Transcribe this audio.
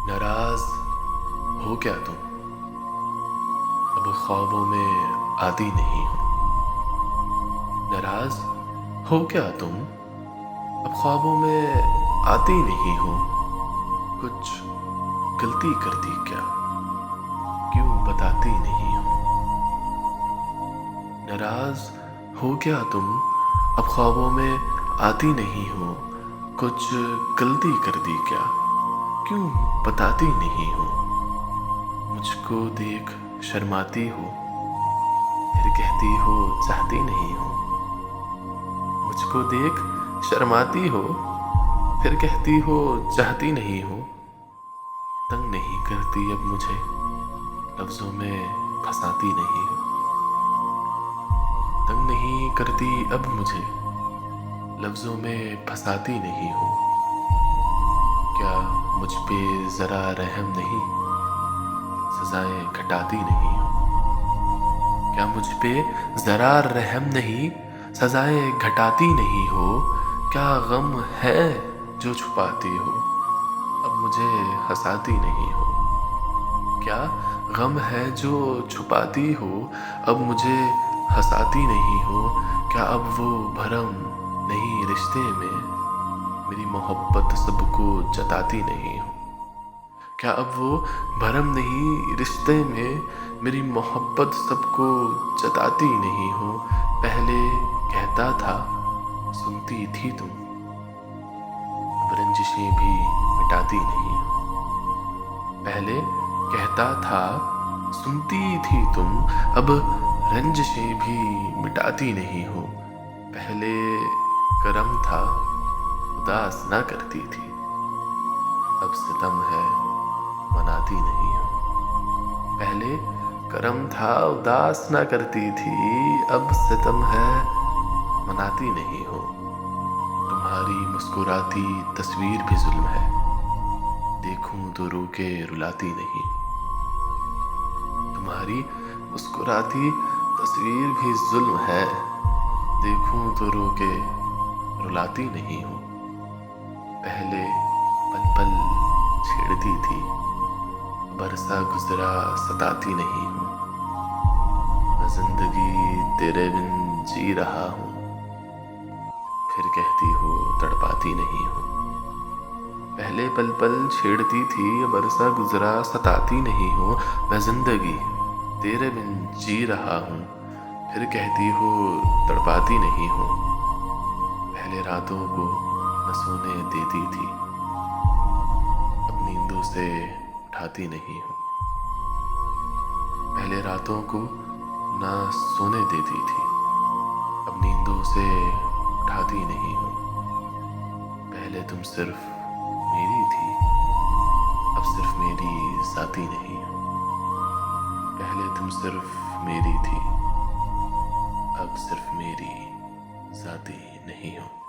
नाराज हो क्या तुम? अब ख्वाबों में आती नहीं हो। नाराज हो क्या तुम? अब ख्वाबों में आती नहीं हो। कुछ गलती कर दी क्या? क्यों बताती नहीं हो? नाराज हो क्या तुम? अब ख्वाबों में आती नहीं हो। कुछ गलती कर दी क्या? क्यों बताती नहीं हो? मुझको देख शर्माती हो, फिर कहती हो चाहती नहीं हो। मुझको देख शर्माती हो, फिर कहती हो चाहती नहीं हो। तंग नहीं करती अब मुझे, लफ्जों में फंसाती नहीं हो। तंग नहीं करती अब मुझे, लफ्जों में फंसाती नहीं हो। क्या मुझ पे जरा रहम नहीं, सजाएं घटाती नहीं हो। क्या मुझ पे जरा रहम नहीं, सजाएं घटाती नहीं हो। क्या गम है जो छुपाती हो, अब मुझे हंसाती नहीं हो। क्या गम है जो छुपाती हो, अब मुझे हंसाती नहीं हो। क्या अब वो भरम नहीं रिश्ते में, मेरी मोहब्बत सबको जताती नहीं हो। क्या अब वो भरम नहीं रिश्ते में, मेरी मोहब्बत सबको जताती नहीं हो। पहले कहता था सुनती थी तुम, अब रंजिशें भी मिटाती नहीं हो। पहले कहता था सुनती थी तुम, अब रंजिशें भी मिटाती नहीं हो। पहले करम था उदास ना करती थी, अब सितम है मनाती नहीं हो। पहले करम था उदास ना करती थी, अब सितम है मनाती नहीं हो। तुम्हारी मुस्कुराती तस्वीर भी जुल्म है, देखूं तो रो के रुलाती नहीं। तुम्हारी मुस्कुराती तस्वीर भी जुल्म है, देखूं तो रो के रुलाती नहीं हो। पहले पल पल छेड़ती थी, बरसा गुजरा सताती नहीं हूँ। मैं जिंदगी तेरे बिन जी रहा हूँ, फिर कहती हो तड़पाती नहीं हूँ। पहले पल पल छेड़ती थी, बरसा गुजरा सताती नहीं हूँ। मैं जिंदगी तेरे बिन जी रहा हूँ, फिर कहती हो तड़पाती नहीं हूँ। पहले रातों को न सोने देती थी, अब नींदों से उठाती नहीं हूँ। पहले रातों को ना सोने देती थी, अब नींदों से उठाती नहीं हूँ। पहले तुम सिर्फ मेरी थी, अब सिर्फ मेरी जाती नहीं हो। पहले तुम सिर्फ मेरी थी, अब सिर्फ मेरी जाती नहीं हो।